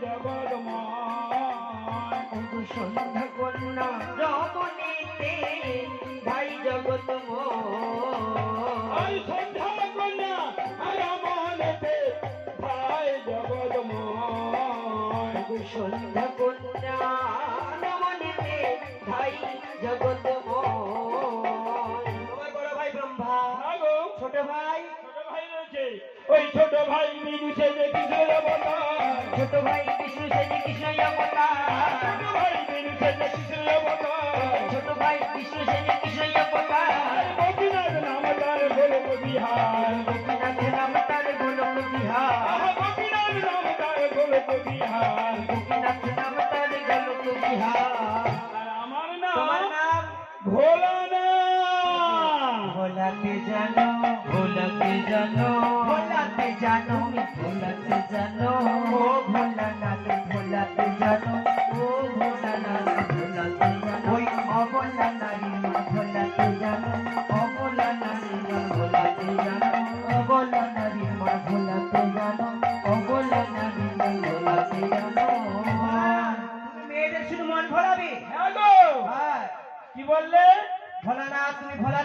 জগৎময় সন্ধ্যা কন্যা রমণীতে ভাই জগৎময় সন্ধ্যা কন্যা রমণীতে ভাই জগৎময় সন্ধ্যা কন্যা রমণীতে ভাই জগৎময় তোমার বড় ভাই ব্রহ্মা ছোট ভাই রয়েছে ওই ছোট ভাই বিষ্ণু সেজে কৃষ্ণের অবতার ছোট ভাই বিষ্ণু সেজে কৃষ্ণের অবতার ছোট ভাই বিষ্ণু সেজে কৃষ্ণের অবতার ছোট ভাই বিষ্ণু সেজে কৃষ্ণের অবতার গোপীনাথ নাম তার গোলক বিহার গোপীনাথ নাম তার গোলক বিহার গোপীনাথ নাম তার গোলক বিহার গোপীনাথ নাম তার গোলক বিহার আর আমার তোমার নাম নাম ভোলানাথ ভোলাতে জানো ভোলাতে জানো ভোলাতে জানো ভোলাতে জানো ও ভোলানাথ ভোলাতে জানো ও ভোলানাথ ভোলাতে জানো ওই অবলা নারী ভোলাতে জানো অবলা নারী ভোলাতে জানো অবলা নারী ভোলাতে জানো অবলা নারী ভোলাতে জানো তুমি মেয়েদের শুধু মন ভোলাবে হ্যাঁ গো হ্যাঁ কি বললে ভোলানাথ তুমি ভোলাতে